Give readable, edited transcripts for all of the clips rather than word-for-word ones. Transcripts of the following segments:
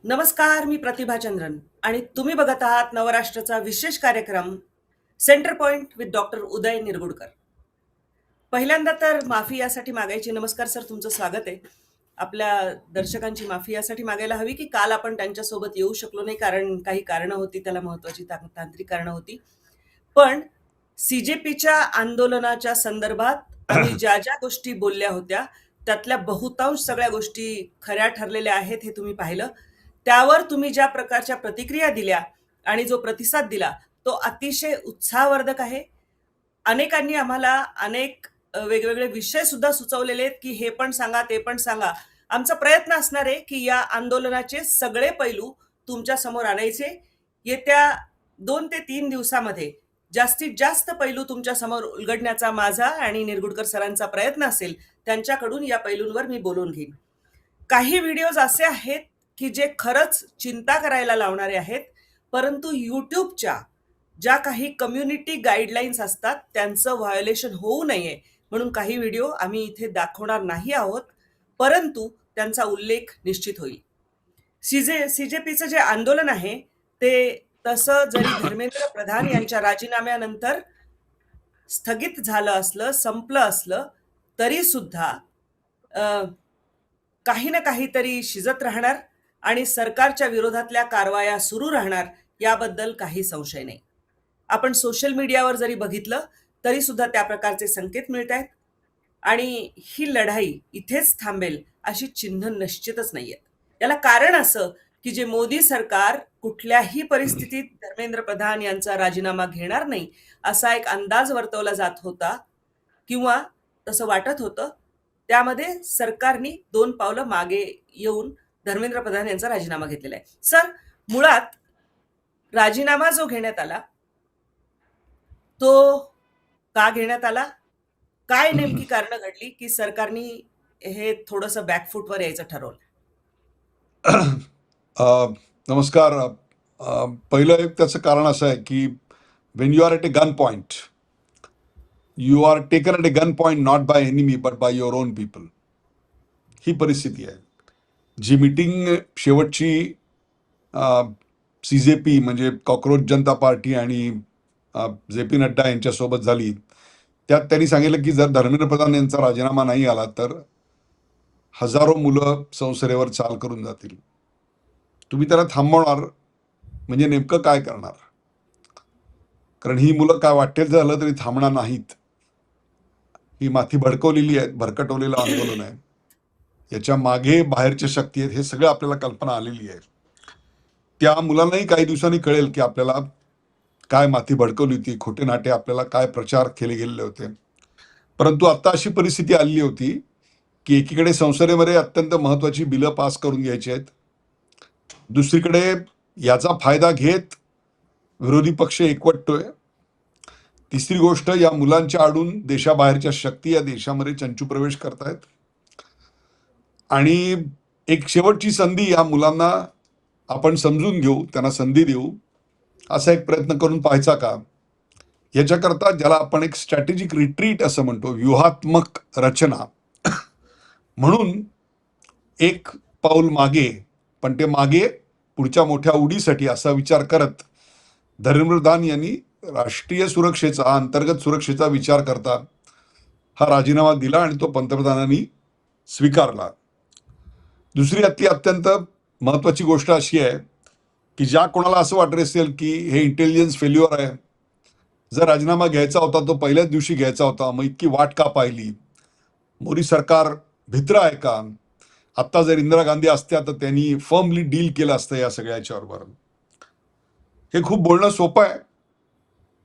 नमस्कार, मी प्रतिभा चंद्रन आणि तुम्ही बघत आहात नवराष्ट्राचा विशेष कार्यक्रम centre point with doctor Uday Nirgudkar. पहिल्यांदा तर माफी यासाठी मागायची. नमस्कार सर, तुमचं स्वागत आहे. आपल्या दर्शकांची माफी यासाठी मागायला हवी की काल आपण त्यांच्यासोबत येऊ शकलो नाही, कारण काही कारणं होती, त्याला महत्वाची तांत्रिक कारणं होती. पण सीजेपीच्या आंदोलनाच्या संदर्भात आम्ही ज्या ज्या गोष्टी बोलल्या होत्या त्यातल्या बहुतांश सगळ्या गोष्टी खऱ्या ठरलेल्या आहेत, हे तुम्ही पाहिलं. त्यावर तुम्ही ज्या प्रकारच्या प्रतिक्रिया दिल्या आणि जो प्रतिसाद दिला तो अतिशय उत्साहवर्धक आहे. अनेकांनी आम्हाला अनेक वेगवेगळे विषय सुद्धा सुचवलेले आहेत की हे पण सांगा, ते पण सांगा. आमचा प्रयत्न असणार आहे की या आंदोलनाचे सगळे पैलू तुमच्या समोर आणायचे. येत्या 2 ते 3 दिवसामध्ये जास्तीत जास्त पैलू तुमच्या समोर उलगडण्याचा माझा आणि निरगुडकर सरांचा प्रयत्न असेल. त्यांच्याकडून या पैलूंवर मी बोलून घेईन. काही व्हिडिओज असे आहेत की जे खरंच चिंता करायला लावणारे आहेत, परंतु यूट्यूबच्या ज्या काही कम्युनिटी गाईडलाईन्स असतात त्यांचं व्हायोलेशन होऊ नये म्हणून काही व्हिडिओ आम्ही इथे दाखवणार नाही आहोत, परंतु त्यांचा उल्लेख निश्चित होईल. सीजेपीचं जे आंदोलन आहे ते तसं जरी धर्मेंद्र प्रधान यांच्या राजीनाम्यानंतर स्थगित झालं असलं, संपलं असलं, तरी सुद्धा काही ना काहीतरी शिजत राहणार आणि सरकारच्या विरोधातल्या कारवाया सुरू राहणार, याबद्दल काही संशय नाही. आपण सोशल मीडियावर जरी बघितलं तरी सुद्धा त्या प्रकारचे संकेत मिळत आहेत आणि ही लढाई इथेच थांबेल अशी चिन्ह निश्चितच नाहीयेत. याला कारण असं की जे मोदी सरकार कुठल्याही परिस्थितीत धर्मेंद्र प्रधान यांचा राजीनामा घेणार नाही असा एक अंदाज वर्तवला जात होता किंवा तसं वाटत होतं, त्यामध्ये सरकारने 2 पावलं मागे येऊन धर्मेंद्र प्रधान यांचा राजीनामा घेतलेला आहे. सर, मुळात राजीनामा जो घेण्यात आला तो का घेण्यात आला? काय नेमकी कारणं घडली की सरकारने हे थोडंसं बॅकफूटवर यायचं ठरवलं? नमस्कार. पहिलं एक त्याचं कारण असं आहे की when you are at a gun point, you are taken at a gun point not by enemy but by your own people. ही परिस्थिती आहे. जी मीटिंग शेवटची सीजेपी म्हणजे कॉक्रोच जनता पार्टी आणि जे पी नड्डा यांच्यासोबत झाली, त्यात त्यांनी सांगितलं की जर धर्मेंद्र प्रधान यांचा राजीनामा नाही आला तर हजारो मुलं संसदेवर चाल करून जातील. तुम्ही त्याला थांबवणार म्हणजे नेमकं काय करणार? कारण ही मुलं काय वाटेल झालं तरी थांबणार नाहीत. ही माथी भडकवलेली आहे, भरकटवलेलं आंदोलन आहे. याच्या मागे बाहेरच्या शक्ती आहेत, हे सगळं आपल्याला कल्पना आलेली आहे. त्या मुलांनाही काही दिवसांनी कळेल की आपल्याला काय माथी भडकवली होती, खोटे नाटे आपल्याला काय प्रचार केले गेलेले होते. परंतु आता अशी परिस्थिती आलेली होती की एकीकडे संसदेमध्ये अत्यंत महत्वाची बिलं पास करून घ्यायची आहेत, दुसरीकडे याचा फायदा घेत विरोधी पक्ष एकवटतोय, तिसरी गोष्ट या मुलांच्या आडून देशाबाहेरच्या शक्ती या देशामध्ये चंचू प्रवेश करतायत, आणि एक शेवटची संधी या मुलांना आपण समजून घेऊ, त्यांना संधी देऊ असा एक प्रयत्न करून पाहायचा का? याच्याकरता ज्याला आपण एक स्ट्रॅटेजिक रिट्रीट असं म्हणतो, व्यूहात्मक रचना म्हणून एक पाऊल मागे, पण ते मागे पुढच्या मोठ्या उडीसाठी असा विचार करत धर्मेंद्र प्रधान यांनी राष्ट्रीय सुरक्षेचा, अंतर्गत सुरक्षेचा विचार करता हा राजीनामा दिला आणि तो पंतप्रधानांनी स्वीकारला. दुसरी अत्यंत महत्वाची गोष्ट अशी आहे की ज्या कोणाला असं वाटत असेल की हे इंटेलिजन्स फेल्युअर आहे, जर राजीनामा घ्यायचा होता तो पहिल्याच दिवशी घ्यायचा होता, मग इतकी वाट का पाहिली? मोदी सरकार भित्र आहे का? आता जर इंदिरा गांधी असत्या तर त्यांनी फर्मली डील केलं असतं या सगळ्याच्याबरोबर. हे खूप बोलणं सोपं आहे,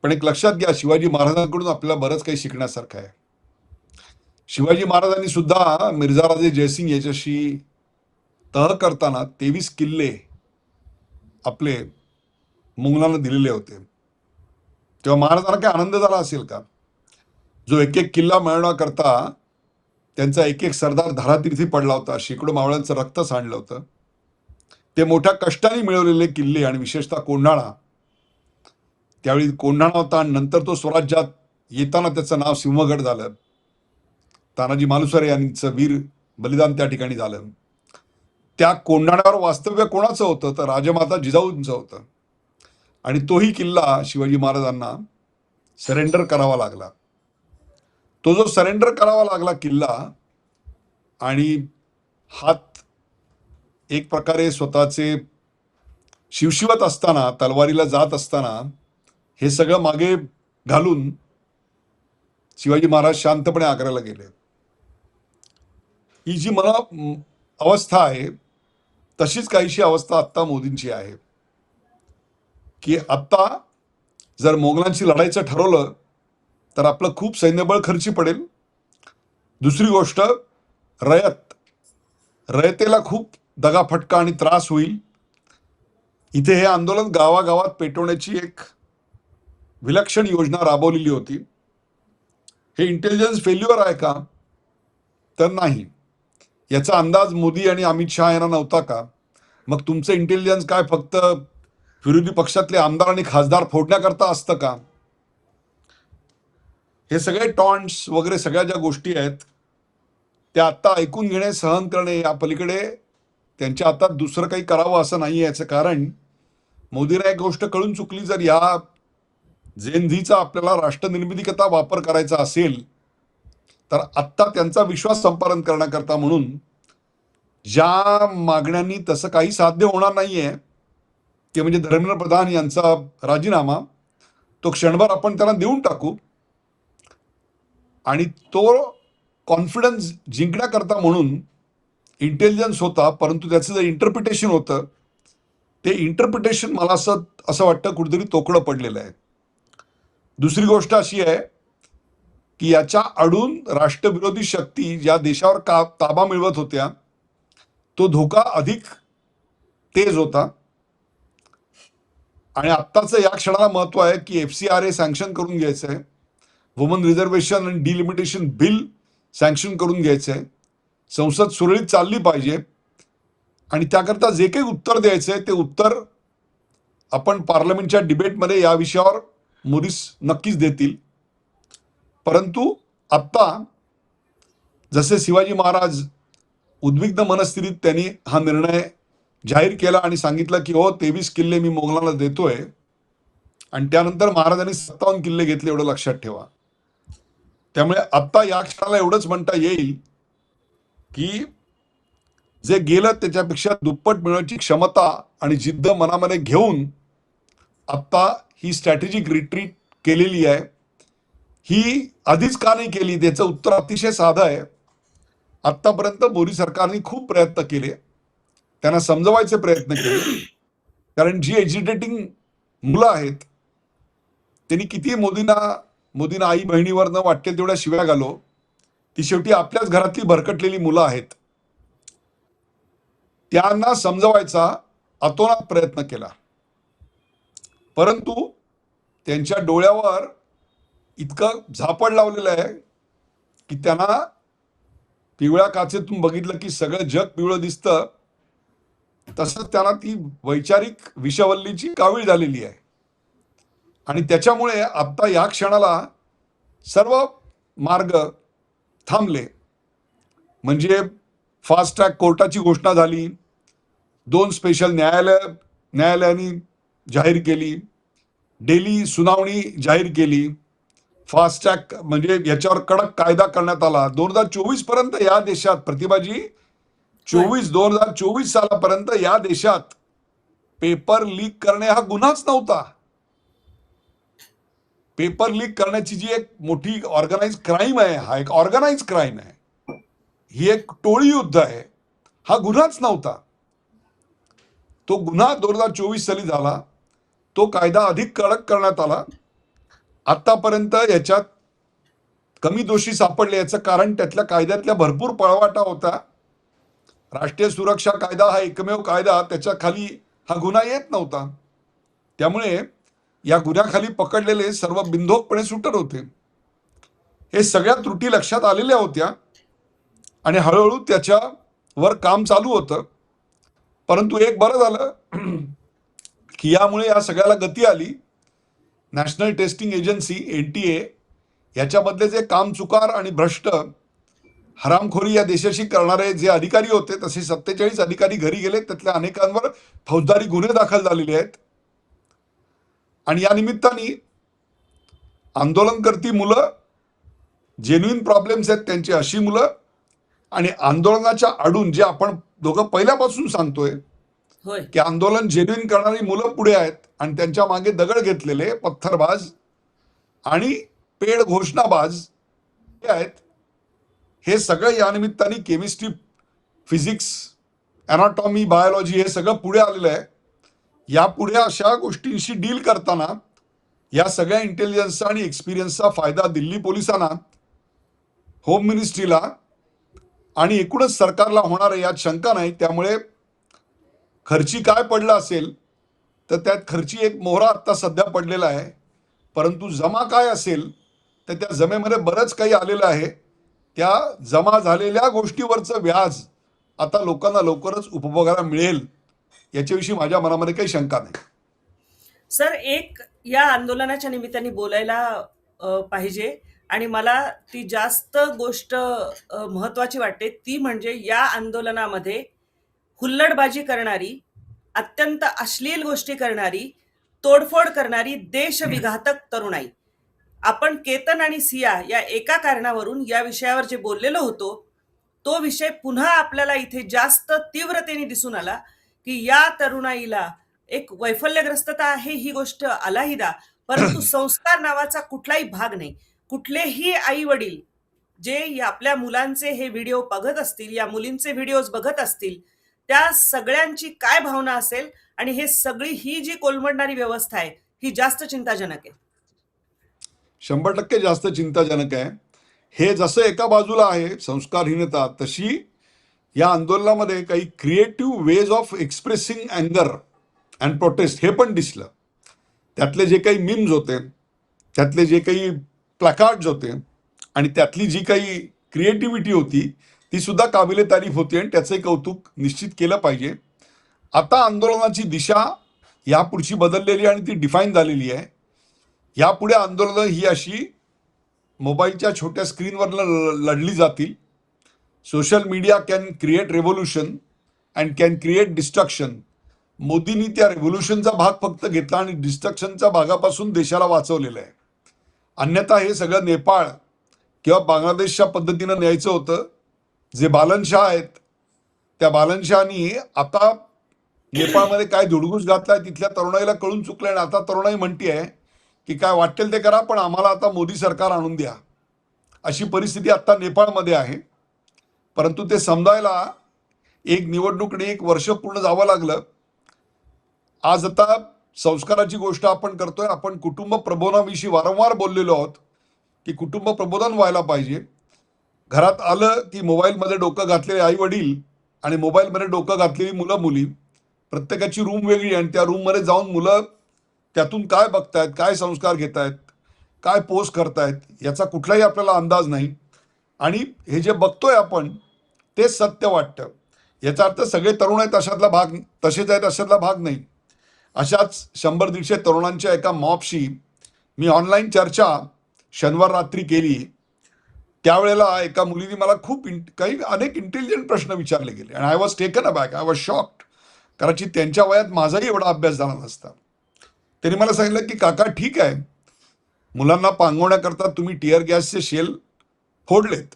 पण एक लक्षात घ्या, शिवाजी महाराजांकडून आपल्याला बरंच काही शिकण्यासारखं आहे. शिवाजी महाराजांनी सुद्धा मिर्झा राजे जयसिंग याच्याशी तह करताना 23 किल्ले आपले मुघलांना दिलेले होते. तेव्हा महाराजांना काय आनंद झाला असेल का? जो एक एक किल्ला मिळवण्याकरता त्यांचा एक एक सरदार धारातीर्थी पडला होता, शेकडो मावळ्यांचं रक्त सांडलं होतं, ते मोठ्या कष्टाने मिळवलेले किल्ले, आणि विशेषतः कोंढाणा, त्यावेळी कोंढाणा होता आणि नंतर तो स्वराज्यात येताना त्याचं नाव सिंहगड झालं. तानाजी मालुसरे यांचं वीर बलिदान त्या ठिकाणी झालं. त्या कोंढाण्यावर वास्तव्य कोणाचं होतं तर राजमाता जिजाऊंचं होतं. आणि तोही किल्ला शिवाजी महाराजांना सरेंडर करावा लागला. तो जो सरेंडर करावा लागला किल्ला, आणि हात एक प्रकारे स्वतःचे शिवशिवत असताना, तलवारीला जात असताना, हे सगळं मागे घालून शिवाजी महाराज शांतपणे आग्र्याला गेले. ही जी मला अवस्था आहे, तशीच काहीशी अवस्था आत्ता मोदींची आहे, की आत्ता जर मोगलांशी लढायचं ठरवलं तर आपलं खूप सैन्यबळ खर्ची पडेल. दुसरी गोष्ट, रयतेला खूप दगाफटका आणि त्रास होईल. इथे हे आंदोलन गावागावात पेटवण्याची एक विलक्षण योजना राबवलेली होती. हे इंटेलिजन्स फेल्युअर आहे का तर नाही. याचा अंदाज मोदी आणि अमित शहा यांना नव्हता का? मग तुमचं इंटेलिजन्स काय फक्त विरोधी पक्षातले आमदार आणि खासदार फोडण्याकरता असतं का? हे सगळे टॉन्ट्स वगैरे सगळ्या ज्या गोष्टी आहेत त्या आत्ता ऐकून घेणे, सहन करणे, या पलीकडे त्यांच्या हातात दुसरं काही करावं असं नाही. याचं कारण मोदींना एक गोष्ट कळून चुकली, जर या झेनझीचा आपल्याला राष्ट्रनिर्मितीकरता वापर करायचा असेल तर आत्ता त्यांचा विश्वास संपादन करण्याकरता म्हणून ज्या मागण्यांनी तसं काही साध्य होणार नाहीये, ते म्हणजे धर्मेंद्र प्रधान यांचा राजीनामा, तो क्षणभर आपण त्यांना देऊन टाकू आणि तो कॉन्फिडन्स जिंकण्याकरता म्हणून इंटेलिजन्स होता, परंतु त्याचं जे इंटरप्रिटेशन होतं ते इंटरप्रिटेशन मला असं वाटतं कुठेतरी तोकडं पडलेलं आहे. दुसरी गोष्ट अशी आहे की याच्या आडून राष्ट्रविरोधी शक्ती ज्या देशावर ताबा मिळवत होत्या तो धोका अधिक तेज होता. आणि आत्ताचं या क्षणाला महत्व आहे की FCRA सँक्शन करून घ्यायचं आहे, वुमन रिझर्वेशन आणि डिलिमिटेशन बिल सँक्शन करून घ्यायचं आहे, संसद सुरळीत चालली पाहिजे आणि त्याकरता जे काही उत्तर द्यायचं आहे ते उत्तर आपण पार्लमेंटच्या डिबेटमध्ये या विषयावर मोदी नक्कीच देतील. परंतु आत्ता जसे शिवाजी महाराज उद्विग्न मनस्थितीत त्यांनी हा निर्णय जाहीर केला आणि सांगितलं की हो 23 किल्ले मी मोगलांना देतोय, आणि त्यानंतर महाराजांनी 57 किल्ले घेतले, एवढं लक्षात ठेवा. त्यामुळे आत्ता या क्षणाला एवढंच म्हणता येईल की जे गेलं त्याच्यापेक्षा दुप्पट मिळवण्याची क्षमता आणि जिद्द मनामध्ये घेऊन आत्ता ही स्ट्रॅटेजिक रिट्रीट केलेली आहे. ही आधीच का नाही केली त्याचं उत्तर अतिशय साधं आहे. आत्तापर्यंत मोदी सरकारने खूप प्रयत्न केले, त्यांना समजवायचे प्रयत्न केले, कारण जी एज्युटेटिंग मुलं आहेत त्यांनी किती मोदींना आई बहिणीवर न वाटते तेवढ्या शिव्या घालो, ती शेवटी आपल्याच घरातली भरकटलेली मुलं आहेत. त्यांना समजवायचा अतोनात प्रयत्न केला, परंतु त्यांच्या डोळ्यावर इतकं झापड लावलेलं आहे की त्यांना पिवळ्या काचेतून बघितलं की सगळं जग पिवळं दिसतं, तसंच त्यांना ती वैचारिक विषवल्लीची कावीळ झालेली आहे. आणि त्याच्यामुळे आता या क्षणाला सर्व मार्ग थांबले. म्हणजे फास्ट ट्रॅक कोर्टाची घोषणा झाली, 2 स्पेशल न्यायालयांनी जाहीर केली, डेली सुनावणी जाहीर केली, फास्ट ट्रॅक म्हणजे याच्यावर कडक कायदा करण्यात आला. 2024 पर्यंत या देशात, प्रतिभाजी, 2024 सालापर्यंत या देशात पेपर लीक करणे हा गुन्हाच नव्हता. पेपर लीक करण्याची जी एक मोठी ऑर्गनाइज क्राईम आहे, हा एक ऑर्गनाइज क्राईम आहे, ही एक टोळी युद्ध आहे, हा गुन्हाच नव्हता. तो गुन्हा 2024 साली झाला, तो कायदा अधिक कडक करण्यात आला. आतापर्यंत याच्यात कमी दोषी सापडले, याचं कारण त्यातल्या कायद्यातल्या भरपूर पळवाटा होता. राष्ट्रीय सुरक्षा कायदा हा एकमेव कायदा, त्याच्या खाली हा गुन्हा येत नव्हता. त्यामुळे या गुन्ह्याखाली पकडलेले सर्व बिनधोकपणे सुटत होते. हे सगळ्या त्रुटी लक्षात आलेल्या होत्या आणि हळूहळू त्याच्यावर काम चालू होतं. परंतु एक बरं झालं की यामुळे या सगळ्याला गती आली. नॅशनल टेस्टिंग एजन्सी NTA याच्यामधले जे कामचुकार आणि भ्रष्ट हरामखोरी या देशाशी करणारे जे अधिकारी होते तसे 47 अधिकारी घरी गेले, त्यातल्या अनेकांवर फौजदारी गुन्हे दाखल झालेले आहेत. आणि या निमित्ताने आंदोलनकर्ती मुलं, जेन्युइन प्रॉब्लेम्स आहेत त्यांची अशी मुलं, आणि आंदोलनाच्या आडून जे आपण दोघं पहिल्यापासून सांगतोय होय. की आंदोलन जेन्युइन करणारी मुलं पुढे आहेत आणि त्यांच्या मागे दगड घेतलेले पत्थरबाज आणि पेड घोषणाबाज हे आहेत. हे सगळं या निमित्ताने केमिस्ट्री, फिजिक्स, अॅनाटॉमी, बायोलॉजी हे सगळं पुढे आलेलं आहे. यापुढे अशा गोष्टींशी डील करताना या सगळ्या इंटेलिजन्सचा आणि एक्सपिरियन्सचा फायदा दिल्ली पोलिसांना, होम मिनिस्ट्रीला आणि एकूणच सरकारला होणार आहे यात शंका नाही. त्यामुळे खर्ची काय पडलं असेल तर त्यात खर्ची एक मोहरा आत्ता सध्या पडलेला आहे, परंतु जमा काय असेल तर त्या जमेमध्ये बरंच काही आलेलं आहे. त्या जमा झालेल्या गोष्टीवरचं व्याज आता लोकांना लवकरच उपभोगायला मिळेल याच्याविषयी माझ्या मनामध्ये काही शंका नाही. सर, एक या आंदोलनाच्या निमित्ताने बोलायला पाहिजे आणि मला ती जास्त गोष्ट महत्वाची वाटते, ती म्हणजे या आंदोलनामध्ये हुल्लडबाजी करणारी, अत्यंत अश्लील गोष्टी करणारी, तोडफोड करणारी देशविघातक तरुणाई. आपण केतन आणि सिया या एका कारणावरून या विषयावर जे बोललेलो होतो, तो विषय पुन्हा आपल्याला इथे जास्त तीव्रतेने दिसून आला की या तरुणाईला एक वैफल्यग्रस्तता आहे ही गोष्ट अलाहिदा, परंतु संस्कार नावाचा कुठलाही भाग नाही. कुठलेही आई वडील जे आपल्या मुलांचे हे व्हिडिओ बघत असतील, या मुलींचे व्हिडिओज बघत असतील, त्या सगळ्यांची काय भावना असेल आणि हे सगळी ही जी कोलमडणारी व्यवस्था आहे ही जास्त चिंताजनक आहे. 100% जास्त चिंताजनक आहे. हे जसं एका बाजूला आहे संस्कारहीनता, तशी या आंदोलनामध्ये काही क्रिएटिव्ह वेज ऑफ एक्सप्रेसिंग अँगर अँड प्रोटेस्ट हे पण दिसलं. त्यातले जे काही मीम्स होते, त्यातले जे काही प्लॅकार्ड्स होते आणि त्यातली जी काही क्रिएटिव्हिटी होती ती सुद्धा काबिले तारीफ होती आणि त्याचंही कौतुक निश्चित केलं पाहिजे. आता आंदोलनाची दिशा यापुढची बदललेली आणि ती डिफाईन झालेली आहे. यापुढे आंदोलनं ही अशी मोबाईलच्या छोट्या स्क्रीनवर लढली जातील. Social media can create revolution and can create destruction. मोदींनी त्या रेव्होल्युशनचा भाग फक्त घेतला आणि डिस्ट्रक्शनच्या भागापासून देशाला वाचवलेलं आहे. अन्यथा हे सगळं नेपाळ किंवा बांगलादेशच्या पद्धतीनं न्यायचं होतं. जे बालनशाह आहेत त्या बालनशहानी आता नेपाळमध्ये काय धुडगूस घातलाय तिथल्या तरुणाईला कळून चुकलंय आणि आता तरुणाई म्हणतीये की काय वाटेल ते करा, पण आम्हाला आता मोदी सरकार आणून द्या. अशी परिस्थिती आता नेपाळमध्ये आहे. परंतु ते समजायला एक निवडणूक आणि एक वर्ष पूर्ण जावं लागलं. आज आता संस्काराची गोष्ट आपण करतोय. आपण कुटुंब प्रबोधनाविषयी वारंवार बोललेलो आहोत की कुटुंब प्रबोधन व्हायला पाहिजे. घरात आलं की मोबाईलमध्ये डोकं घातलेले आई वडील आणि मोबाईलमध्ये डोकं घातलेली मुलं मुली, प्रत्येकाची रूम वेगळी आणि त्या रूममध्ये जाऊन मुलं त्यातून काय बघतायत, काय संस्कार घेतायत, काय पोस्ट करतायत याचा कुठलाही आपल्याला अंदाज नाही. आणि हे जे बघतोय आपण ते सत्य वाटतं. याचा अर्थ सगळे तरुण आहेत अशातला भाग, तसेच आहेत अशातला भाग नाही. अशाच 100-150 तरुणांच्या एका मॉबशी मी ऑनलाईन चर्चा शनिवार रात्री केली. त्यावेळेला एका मुलीने मला खूप अनेक इंटेलिजंट प्रश्न विचारले गेले आणि I was taken aback, I was shocked. कदाचित त्यांच्या वयात माझाही एवढा अभ्यास झाला नसता. त्यांनी मला सांगितलं की काका ठीक आहे, मुलांना पांगवण्याकरता तुम्ही टिअर गॅसचे शेल फोडलेत,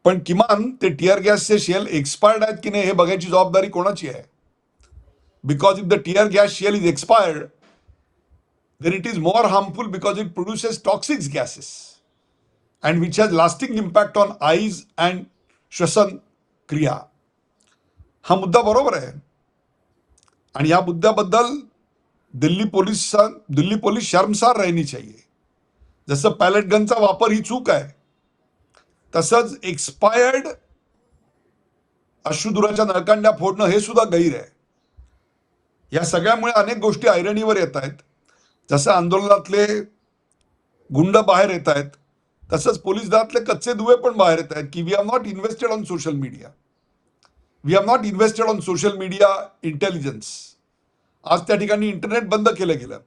पण किमान ते टिअर गॅसचे शेल एक्सपायर्ड आहेत की नाही हे बघायची जबाबदारी कोणाची आहे? Because if the tear gas shell is expired then it is more harmful because it produces toxic gases and which has lasting impact on eyes and श्वसन क्रिया. हा मुद्दा बरोबर आहे आणि या मुद्द्याबद्दल दिल्ली पोलीस शर्मसार राहणी चाहिए. जसं पॅलेट गनचा वापर ही चूक आहे, तसंच एक्सपायर्ड अश्रुधुराच्या नळकांड्या फोडणं हे सुद्धा गैर आहे. या सगळ्यामुळे अनेक गोष्टी ऐरणीवर येत आहेत. जसं आंदोलनातले गुंड बाहेर येत आहेत, तसंच पोलीस दलातले कच्चे दुवे पण बाहेर येत आहेत की we have not invested on social media, we have not invested on social media intelligence. आज त्या ठिकाणी इंटरनेट बंद केलं गेलं,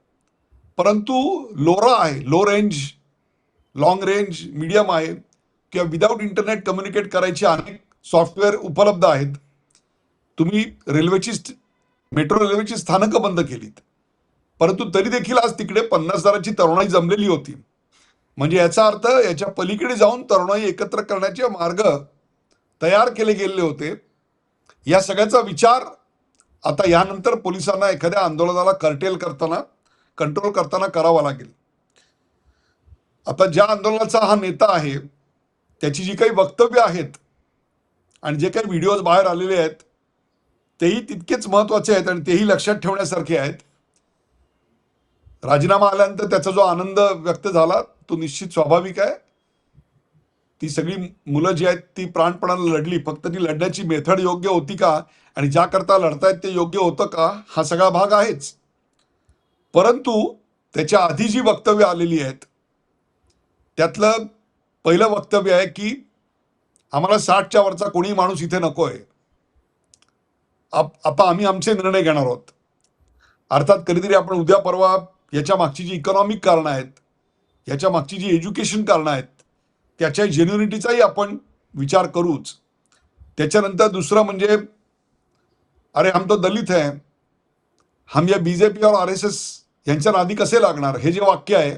परंतु लोरा आहे, low range, long range, medium आहे, किंवा विदाऊट इंटरनेट कम्युनिकेट करायची अनेक सॉफ्टवेअर उपलब्ध आहेत. तुम्ही मेट्रो रेल्वेची स्थानकं बंद केलीत, परंतु तरी देखील आज तिकडे 50,000ची तरुणाई जमलेली होती. म्हणजे याचा अर्थ याच्या पलीकडे जाऊन तरुणाई एकत्र करण्याचे मार्ग तयार केले गेलेले होते. या सगळ्याचा विचार आता यानंतर पोलिसांना एखाद्या आंदोलनाला कंट्रोल करताना करावा लागेल. आता ज्या आंदोलनाचा हा नेता आहे त्याची जी काही वक्तव्य आहेत आणि जे काही व्हिडिओज बाहेर आलेले आहेत तेही तितकेच महत्वाचे आहेत आणि तेही लक्षात ठेवण्यासारखे आहेत. राजीनामा आल्यानंतर त्याचा जो आनंद व्यक्त झाला तो निश्चित स्वाभाविक आहे. ती सगळी मुलं जी आहेत ती प्राणपणाने लढली, फक्त ती लढण्याची मेथड योग्य होती का आणि ज्या करता लढतायत ते योग्य होतं का हा सगळा भाग आहेच. परंतु त्याच्या आधी जी वक्तव्य आलेली आहेत त्यातलं पहिलं वक्तव्य आहे की आम्हाला 60च्या वरचा कोणी माणूस इथे नकोय. आता आम्ही आमचे निर्णय घेणार आहोत. अर्थात कधीतरी आपण उद्या परवा याच्या मागची जी इकॉनॉमिक कारणं आहेत, याच्या मागची जी एज्युकेशन कारणं आहेत त्याच्या जेन्युनिटीचाही आपण विचार करूच. त्याच्यानंतर दुसरं म्हणजे अरे हम तो दलित है, हम या बीजेपी और RSS यांच्या नादी कसे लागणार, हे जे वाक्य आहे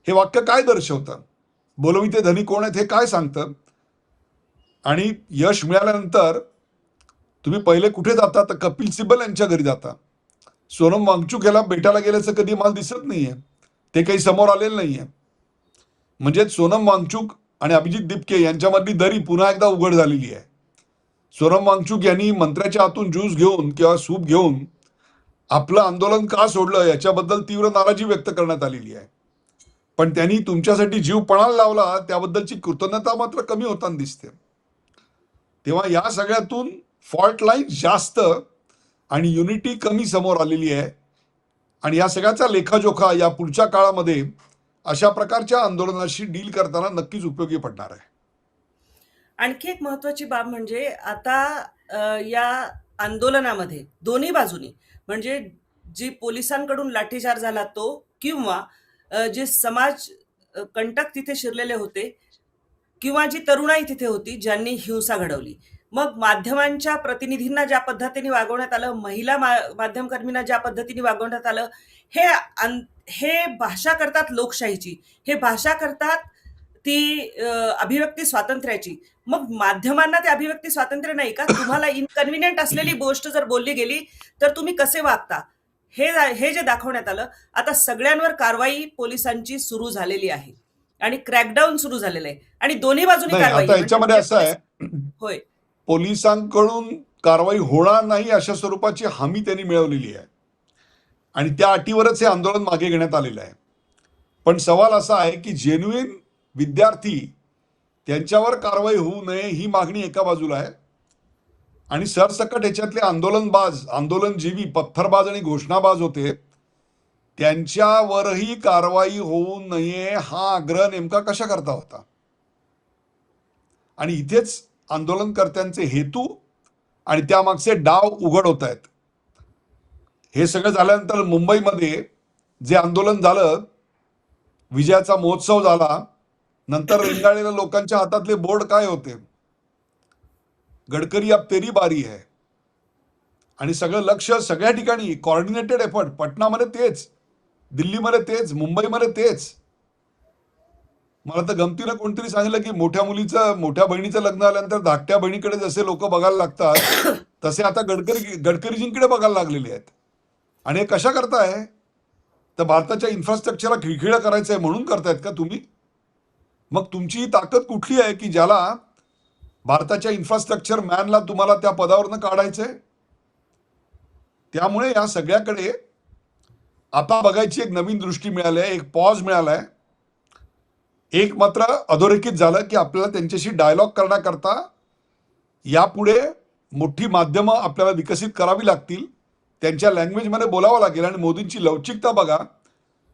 हे वाक्य काय दर्शवतं, बोलवी ते धनी कोण आहेत हे काय सांगतं. आणि यश मिळाल्यानंतर तुम्ही पहिले कुठे जाता तर कपिल सिब्बल यांच्या घरी जाता. सोनम वांगचुक याला भेटायला गेल्याचं कधी मला दिसत नाहीये, ते काही समोर आलेलं नाहीये. म्हणजे सोनम वांगचुक आणि अभिजित दिपके यांच्यामधली दरी पुन्हा एकदा उघड झालेली आहे. सोनम वांगचुक यांनी मंत्र्याच्या हातून ज्यूस घेऊन किंवा सूप घेऊन आपलं आंदोलन का सोडलं याच्याबद्दल तीव्र नाराजी व्यक्त करण्यात आलेली आहे. पण त्यांनी तुमच्यासाठी जीव पणाला लावला त्याबद्दलची कृतज्ञता मात्र कमी होताना दिसते. तेव्हा या सगळ्यातून फॉल्ट लाईन जास्त आणि युनिटी कमी समोर आलेली आहे. आणि या सगळ्याचा लेखाजोखा या पुढच्या काळामध्ये अशा प्रकारच्या आंदोलनाशी डील करताना नक्कीच उपयोगी पडणार आहे. आणखी एक महत्वाची बाब म्हणजे आता या आंदोलनामध्ये दोन्ही बाजूनी म्हणजे जी पोलिसांकडून लाठीचार झाला तो किंवा जे समाज कंटक तिथे शिरलेले होते किंवा जी तरुणाई तिथे होती ज्यांनी हिंसा घडवली, मग माध्यमांच्या प्रतिनिधींना ज्या पद्धतीने वागवण्यात आलं, महिला माध्यमकर्मींना ज्या पद्धतीने वागवण्यात आलं, हे भाषा करतात लोकशाहीची, हे भाषा करतात ती अभिव्यक्ती स्वातंत्र्याची. मग माध्यमांना ते अभिव्यक्ती स्वातंत्र्य नाही का? तुम्हाला इनकन्व्हिनियंट असलेली गोष्ट जर बोलली गेली तर तुम्ही कसे वागता हे जे दाखवण्यात आलं. आता सगळ्यांवर कारवाई पोलिसांची सुरू झालेली आहे आणि क्रॅकडाऊन सुरू झालेलं आहे आणि दोन्ही बाजूनी नाही, कारवाई आता याच्यामध्ये असं आहे, होय. पोलिसांकडून कारवाई होणार नाही अशा स्वरूपाची हमी त्यांनी मिळवलेली आहे आणि त्या अटीवरच हे आंदोलन मागे घेण्यात आलेलं आहे. पण सवाल असा आहे की जेन्युइन विद्यार्थी त्यांच्यावर कारवाई होऊ नये ही मागणी एका बाजूला आहे आणि सरसकट ह्याच्यातले आंदोलनजीवी पत्थरबाज आणि घोषणाबाज होते त्यांच्यावरही कारवाई होऊ नये हा आग्रह नेमका कशा करता होता. आणि इथेच आंदोलनकर्त्यांचे हेतू आणि त्यामागचे डाव उघड होत आहेत. हे सगळं झाल्यानंतर मुंबईमध्ये जे आंदोलन झालं, विजयाचा महोत्सव झाला, नंतर रेंगाळलेल्या लोकांच्या हातातले बोर्ड काय होते, गडकरी अब तेरी बारी है. आणि सगळं लक्ष सगळ्या ठिकाणी कॉर्डिनेटेड एफर्ट, पटनामध्ये तेच, दिल्लीमध्ये तेच, मुंबईमध्ये तेच. मला तर गमतीनं कोणतरी सांगितलं की मोठ्या बहिणीचं लग्न आल्यानंतर धाकट्या बहिणीकडे जसे लोक बघायला लागतात तसे आता गडकरीजींकडे बघायला लागलेले आहेत. आणि हे कशा करताय तर भारताच्या इन्फ्रास्ट्रक्चरला खिळखिळं करायचंय म्हणून करतायत का तुम्ही? मग तुमची ही ताकद कुठली आहे की ज्याला भारताच्या इन्फ्रास्ट्रक्चर मॅनला तुम्हाला त्या पदावरनं काढायचंय? त्यामुळे या सगळ्याकडे आता बघायची एक नवीन दृष्टी मिळाली आहे, एक पॉज मिळालाय. एक मात्र अधोरेखित झालं की आपल्याला त्यांच्याशी डायलॉग करण्याकरता यापुढे मोठी माध्यमं आपल्याला विकसित करावी लागतील, त्यांच्या लँग्वेजमध्ये बोलावं लागेल. आणि मोदींची लवचिकता बघा,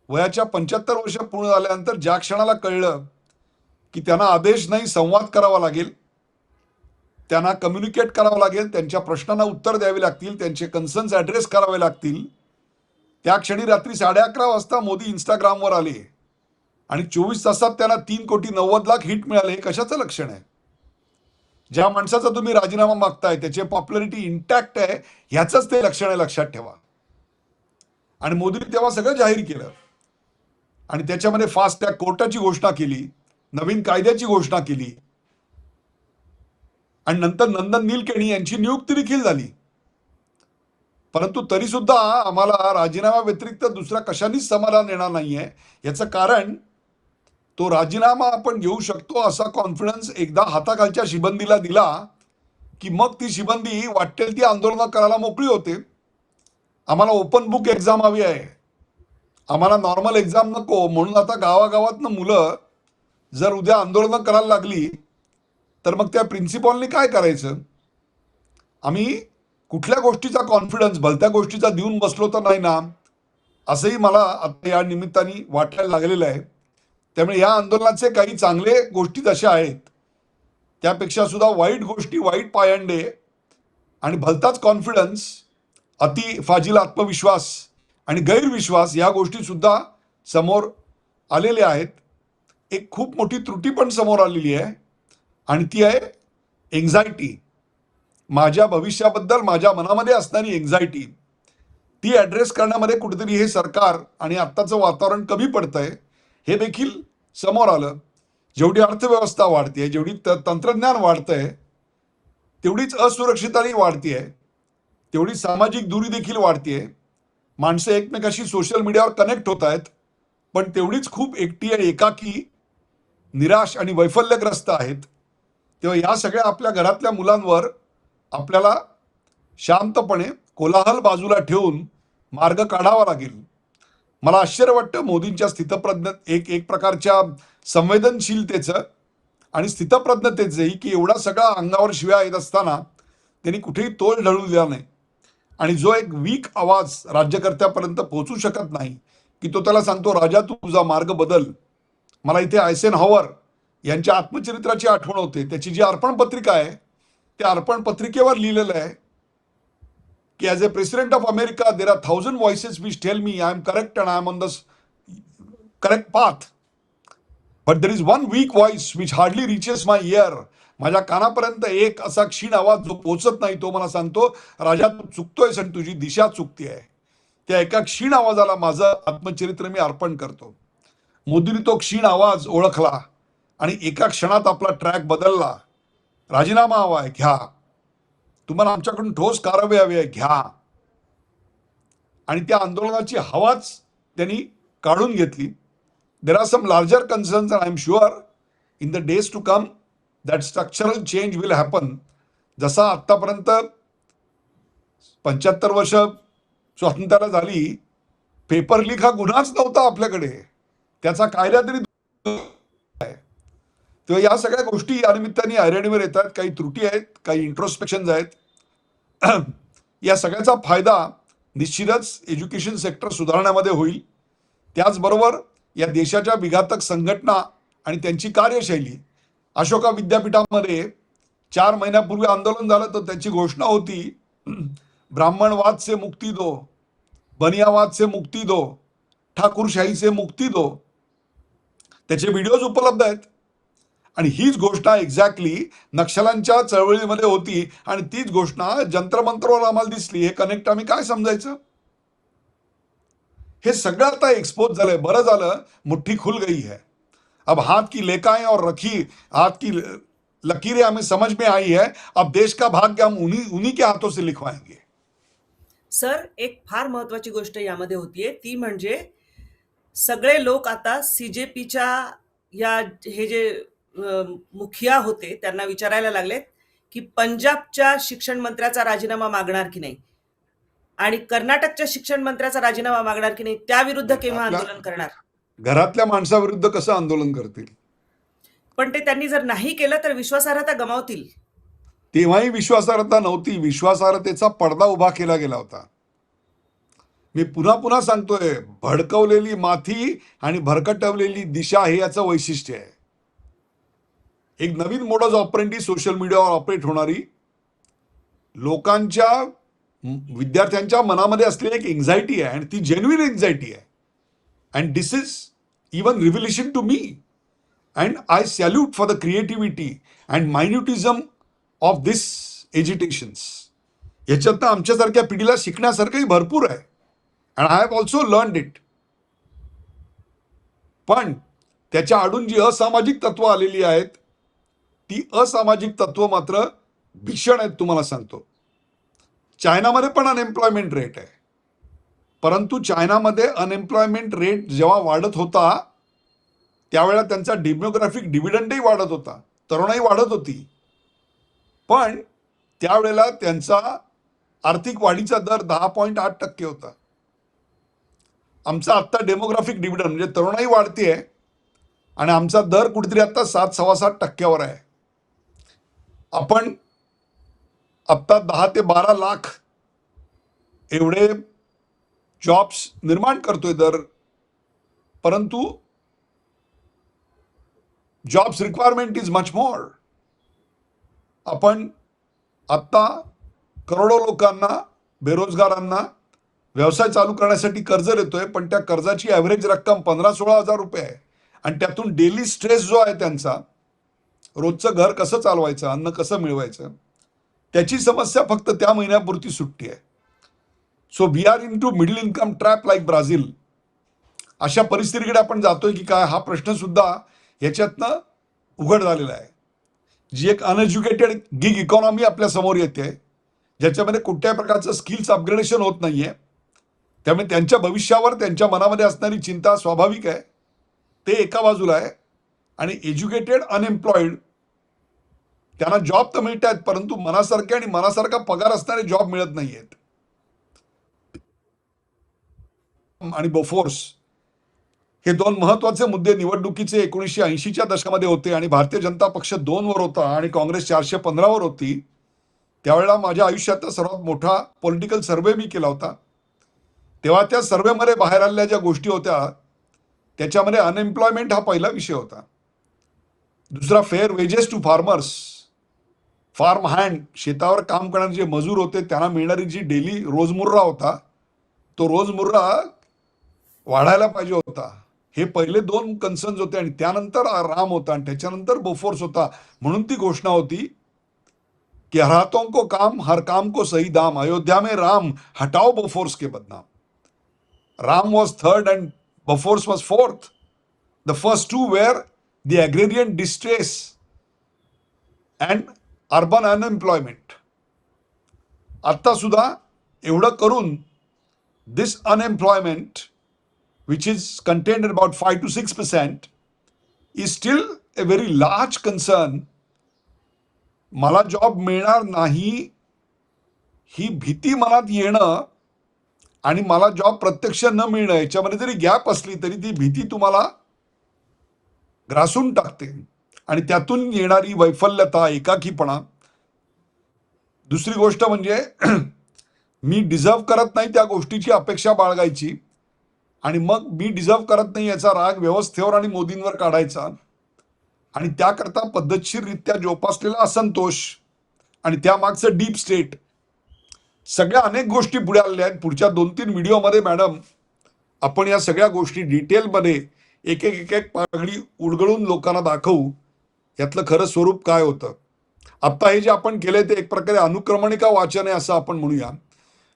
वयाच्या 75 वर्ष पूर्ण झाल्यानंतर ज्या क्षणाला कळलं की त्यांना आदेश नाही संवाद करावा लागेल, त्यांना कम्युनिकेट करावं लागेल, त्यांच्या प्रश्नांना उत्तर द्यावी लागतील, त्यांचे कन्सर्न्स ॲड्रेस करावे लागतील, त्या क्षणी रात्री 11:30 वाजता मोदी इंस्टाग्रामवर आले आणि 24 तासात त्यांना 3,90,00,000 हिट मिळाले, हे कशाचं लक्षण आहे? ज्या माणसाचा तुम्ही राजीनामा मागताय त्याची पॉप्युलरिटी इंटॅक्ट आहे, ह्याचंच ते लक्षण आहे, लक्षात ठेवा. आणि मोदींनी तेव्हा सगळं जाहीर केलं आणि त्याच्यामध्ये फास्ट ट्रॅक कोर्टाची घोषणा केली, नवीन कायद्याची घोषणा केली आणि नंतर नंदन नीलकेणी यांची नियुक्ती देखील झाली. परंतु तरी सुद्धा आम्हाला राजीनामा व्यतिरिक्त दुसरा कशानेच समाधान येणार नाहीये. याचं कारण तो राजीनामा आपण घेऊ शकतो असा कॉन्फिडन्स एकदा हाताखालच्या शिबंदीला दिला की मग ती शिबंदी वाटेल ती आंदोलनं करायला मोकळी होते. आम्हाला ओपन बुक एक्झाम हवी आहे, आम्हाला नॉर्मल एक्झाम नको. म्हणून आता गावागावातनं मुलं जर उद्या आंदोलनं करायला लागली तर मग त्या प्रिन्सिपॉलनी काय करायचं? आम्ही कुठल्या गोष्टीचा कॉन्फिडन्स भलत्या गोष्टीचा देऊन बसलो तर नाही ना, असंही मला आता या निमित्ताने वाटायला लागलेलं आहे. त्यामुळे या आंदोलनाचे काही चांगले गोष्टी जशा आहेत त्यापेक्षा सुद्धा वाईट गोष्टी, वाईट पायंडे आणि भलताच कॉन्फिडन्स, अति फाजील आत्मविश्वास आणि गैरविश्वास या गोष्टी सुद्धा समोर आलेल्या आहेत. एक खूप मोठी त्रुटी पण समोर आलेली आहे आणि ती आहे एन्झायटी. माझ्या भविष्याबद्दल माझ्या मनामध्ये असणारी एन्झायटी, ती ॲड्रेस करण्यामध्ये कुठेतरी हे सरकार आणि आत्ताचं वातावरण कमी पडतंय, हे देखील समोर आलं. जेवढी अर्थव्यवस्था वाढते, जेवढी तंत्रज्ञान वाढतंय, तेवढीच असुरक्षितताही वाढतीये, तेवढी सामाजिक दूरी देखील वाढतीये. माणसं एकमेकाशी सोशल मीडियावर कनेक्ट होत आहेत, पण तेवढीच खूप एकटी आणि एकाकी, निराश आणि वैफल्यग्रस्त आहेत. तेव्हा या सगळ्या आपल्या घरातल्या मुलांवर आपल्याला शांतपणे कोलाहल बाजूला ठेवून मार्ग काढावा लागेल. मला आश्चर्य वाटतं मोदींच्या स्थितप्रज्ञ एक प्रकारच्या संवेदनशीलतेचं आणि स्थितप्रज्ञतेचंही, की एवढा सगळा अंगावर शिव्या येत असताना त्यांनी कुठेही तोल ढळू दिला नाही. आणि जो एक वीक आवाज राज्यकर्त्यापर्यंत पोहोचू शकत नाही, की तो त्याला सांगतो, राजा तू तुझा मार्ग बदल. मला इथे आयसेनहॉवर यांच्या आत्मचरित्राची आठवण होते. त्याची जी अर्पण पत्रिका आहे त्या अर्पण पत्रिकेवर लिहिलेलं आहे की as a president of America there are 1000 voices which tell me I am correct and I am on the correct path, but there is one weak voice which hardly reaches my ear. माझ्या कानापर्यंत एक असा क्षीण आवाज जो पोचत नाही, तो मला सांगतो, राजा तू चुकतोयस आणि तुझी दिशा चुकती आहे. त्या एका क्षीण आवाजाला माझं आत्मचरित्र मी अर्पण करतो. मोदींनी तो क्षीण आवाज ओळखला आणि एका क्षणात आपला ट्रॅक बदलला. राजीनामा हवा आहे, घ्या. तुम्हाला आमच्याकडून ठोस कारवाई हवी आहे, घ्या. आणि त्या आंदोलनाची हवाच त्यांनी काढून घेतली. There are some larger concerns and I am sure in the days to come that structural change will happen. जसा आत्तापर्यंत 75 वर्ष स्वातंत्र्याला झाली, पेपर लीक हा गुन्हाच नव्हता आपल्याकडे, त्याचा कायदा तरी आहे. तेव्हा या सगळ्या गोष्टी या निमित्ताने ऐरणीवर येतात. काही त्रुटी आहेत, काही इंट्रोस्पेक्शन्स आहेत. या सगळ्याचा फायदा निश्चितच एज्युकेशन सेक्टर सुधारण्यामध्ये होईल. त्याचबरोबर या देशाच्या विघातक संघटना आणि त्यांची कार्यशैली, अशोका विद्यापीठामध्ये 4 महिन्यापूर्वी आंदोलन झालं तर त्याची घोषणा होती, ब्राह्मणवाद से मुक्ती दो, बनियावाद से मुक्ती दो, ठाकूरशाही से मुक्ती दो. त्याचे व्हिडिओज उपलब्ध आहेत. आणि हीच घोषणा एक्झॅक्टली नक्षलांच्या चळवळीमध्ये होती आणि तीच घोषणा जंत्रमंत्रवर आम्हाला दिसली. हे कनेक्ट आम्ही काय समजायचं? हे सगळं आता एक्सपोज झालंय. बरं झालं, मुठ्ठी खुल गई है. अब हाथ की लेखाएं और रखी हाथ की लकीरें हमें समझ में आई है. अब देश का भाग्य हम उन्हीं के हाथों से लिखवाएंगे. सर, एक फार महत्वाची गोष्ट यामध्ये होतीये, ती म्हणजे सगळे लोक आता सीजेपीच्या या हे जे मुखिया होते त्यांना विचारायला लागलेत की पंजाबच्या शिक्षण मंत्र्याचा राजीनामा मागणार की नाही आणि कर्नाटकच्या शिक्षण मंत्र्याचा राजीनामा मागणार की नाही, त्याविरुद्ध केव्हा आंदोलन करणार. घरातल्या माणसाविरुद्ध कसं आंदोलन करतील? पण ते त्यांनी जर नाही केलं तर विश्वासार्हता गमावतील. तेव्हाही विश्वासार्हता नव्हती, विश्वासार्हतेचा पडदा उभा केला गेला होता. मी पुन्हा पुन्हा सांगतोय, भडकवलेली माथी आणि भरकटवलेली दिशा हे याचं वैशिष्ट्य आहे. एक नवीन मोडस ऑपरेंडी सोशल मीडियावर ऑपरेट होणारी, लोकांच्या विद्यार्थ्यांच्या मनामध्ये असलेली एक एन्झायटी आहे आणि ती जेन्युइन एन्झायटी आहे. And this is even revelation to me. And I salute for the creativity and minutism of this agitations. याच्यातनं आमच्यासारख्या पिढीला शिकण्यासारखंही भरपूर आहे. And I have also learned it. पण त्याच्या आडून जी असामाजिक तत्व आलेली आहेत, ती असामाजिक तत्व मात्र भीषण आहेत. तुम्हाला सांगतो, चायनामध्ये पण अनएम्प्लॉयमेंट रेट आहे, परंतु चायनामध्ये अनएम्प्लॉयमेंट रेट जेव्हा वाढत होता त्यावेळेला त्यांचा डेमोग्राफिक डिव्हिडंडही वाढत होता, तरुणाई वाढत होती, पण त्यावेळेला त्यांचा आर्थिक वाढीचा दर 10.8% होता. आमचा आत्ता डेमोग्राफिक डिव्हिडंड म्हणजे तरुणाई वाढतीये आणि आमचा दर कुठेतरी आता 7-7.25% आहे. आपण आत्ता 10 ते 12 लाख एवढे जॉब्स निर्माण करतोय दर, परंतु jobs requirement is much more. आपण आत्ता करोडो लोकांना, बेरोजगारांना व्यवसाय चालू करण्यासाठी कर्ज देतोय, पण त्या कर्जाची ॲव्हरेज रक्कम 15-16 हजार रुपये आहे. आणि त्यातून डेली स्ट्रेस जो आहे त्यांचा, रोजचं घर कसं चालवायचं, अन्न कसं मिळवायचं, त्याची समस्या फक्त त्या महिन्यापुरती सुटती आहे. So we are into middle income trap like Brazil. अशा परिस्थितीकडे आपण जातोय की काय, हा प्रश्न सुद्धा याच्यातनं उघड झालेला आहे. जी एक अनएज्युकेटेड गिग इकॉनॉमी आपल्या समोर येते, ज्याच्यामध्ये कुठल्याही प्रकारचं स्किल्स अपग्रेडेशन होत नाहीये. त्यामुळे त्यांच्या भविष्यावर त्यांच्या मनामध्ये असणारी चिंता स्वाभाविक आहे. ते एका बाजूला आहे. आणि एज्युकेटेड अनएम्प्लॉईड, त्यांना जॉब तर मिळत आहेत, परंतु मनासारखे आणि मनासारखा पगार असणारे जॉब मिळत नाहीयेत. आणि बोफोर्स हे दोन महत्वाचे मुद्दे निवडणुकीचे 1980च्या दशकामध्ये होते आणि भारतीय जनता पक्ष 2 वर होता आणि काँग्रेस 415 वर होती. त्यावेळेला माझ्या आयुष्यातला सर्वात मोठा पॉलिटिकल सर्वे मी केला होता. तेव्हा त्या सर्वेमध्ये बाहेर आलेल्या ज्या गोष्टी होत्या त्याच्यामध्ये अनएम्प्लॉयमेंट हा पहिला विषय होता. दुसरा fair wages to farmers, farm hand, शेतावर काम करणारे जे मजूर होते त्यांना मिळणारी जी डेली रोजमुर्रा होता, तो रोजमुर्रा वाढायला पाहिजे होता. हे पहिले 2 कन्सर्न्स होते आणि त्यानंतर राम होता आणि त्याच्यानंतर बोफोर्स होता. म्हणून ती घोषणा होती कि हर हाथों को काम, हर काम को सही दाम, अयोध्या में राम, हटाओ बोफोर्स के बदनाम. Ram was third and Bofors was fourth. The first two were the agrarian distress and urban unemployment. आता सुद्धा एवढं करून this unemployment, which is contained at about 5 to 6%, is still a very large concern. मला job मिळणार नाही ही भीती मनात येणं आणि मला जॉब प्रत्यक्ष न मिळणं, याच्यामध्ये जरी गॅप असली तरी ती भीती तुम्हाला ग्रासून टाकते आणि त्यातून येणारी वैफल्यता, एकाकीपणा. दुसरी गोष्ट म्हणजे मी डिझर्व करत नाही त्या गोष्टीची अपेक्षा बाळगायची आणि मग मी डिझर्व करत नाही याचा राग व्यवस्थेवर आणि मोदींवर काढायचा आणि त्याकरता पद्धतशीररित्या जोपासलेला असंतोष आणि त्यामागचं डीप स्टेट, सगळ्या अनेक गोष्टी पुढे आलेल्या आहेत. पुढच्या 2-3 व्हिडिओमध्ये मॅडम आपण या सगळ्या गोष्टी डिटेलमध्ये एक एक पागडी उडगळून लोकांना दाखवू यातलं खरं स्वरूप काय होतं. आत्ता हे जे आपण केलंय ते एक प्रकारे अनुक्रमणिका वाचन आहे असं आपण म्हणूया.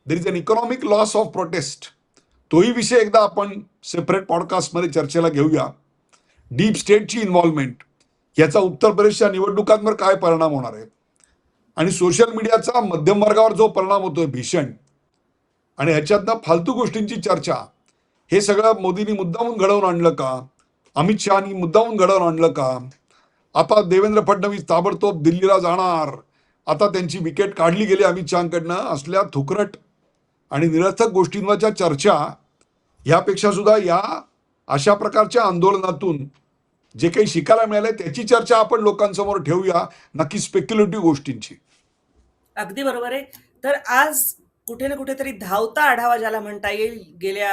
There is an economic loss of protest. तोही विषय एकदा आपण सेपरेट पॉडकास्टमध्ये चर्चेला घेऊया. डीप स्टेटची इन्व्हॉल्वमेंट, याचा उत्तर प्रदेशच्या निवडणुकांवर काय परिणाम होणार आहे आणि सोशल मीडियाचा मध्यम वर्गावर जो परिणाम होतोय भीषण, आणि ह्याच्यातनं फालतू गोष्टींची चर्चा, हे सगळं मोदींनी मुद्दामून घडवून आणलं का, अमित शहानी मुद्दामून घडवून आणलं का, आता देवेंद्र फडणवीस ताबडतोब दिल्लीला जाणार, आता त्यांची विकेट काढली गेली अमित शहाकडनं, असल्या थुकरट आणि निरर्थक गोष्टींवरच्या चर्चा ह्यापेक्षा सुद्धा या अशा प्रकारच्या आंदोलनातून जे काही शिकायला मिळालंय त्याची चर्चा आपण लोकांसमोर ठेवूया, नक्की स्पेक्युलेटिव्ह गोष्टींची. अगदी बरोबर आहे. तर आज कुठे ना कुठेतरी धावता आढावा ज्याला म्हणता येईल गेल्या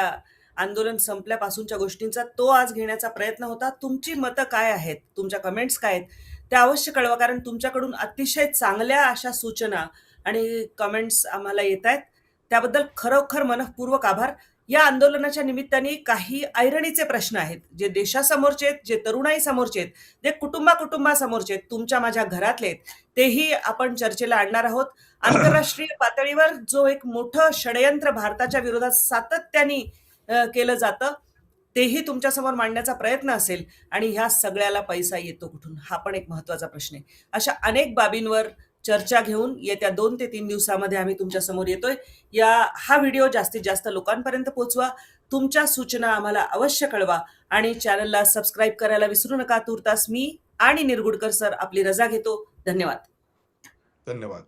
आंदोलन संपल्यापासूनच्या गोष्टींचा, तो आज घेण्याचा प्रयत्न होता. तुमची मतं काय आहेत, तुमच्या कमेंट्स काय आहेत त्या अवश्य कळवा, कारण तुमच्याकडून अतिशय चांगल्या अशा सूचना आणि कमेंट्स आम्हाला येत आहेत. त्याबद्दल खरोखर मनःपूर्वक आभार. या आंदोलनाच्या निमित्ताने काही ऐरणीचे प्रश्न आहेत, जे देशासमोरचे आहेत, जे तरुणाई समोरचे आहेत, जे कुटुंबासमोरचे आहेत, तुमच्या माझ्या घरातले आहेत, तेही आपण चर्चेला आणणार आहोत. आंतरराष्ट्रीय पातळीवर जो एक मोठं षडयंत्र भारताच्या विरोधात सातत्याने केलं जातं, तेही तुमच्यासमोर मांडण्याचा प्रयत्न असेल. आणि ह्या सगळ्याला पैसा येतो कुठून, हा पण एक महत्वाचा प्रश्न आहे. अशा अनेक बाबींवर चर्चा घेऊन येत्या 2 ते 3 दिवसामध्ये आम्ही तुमच्या समोर येतोय. हा व्हिडिओ जास्तीत जास्त लोकांपर्यंत पोहोचवा. तुमच्या सूचना आम्हाला अवश्य कळवा आणि चॅनलला सबस्क्राईब करायला विसरू नका. तूर्तास मी आणि निरगुडकर सर आपली रजा घेतो. धन्यवाद. धन्यवाद.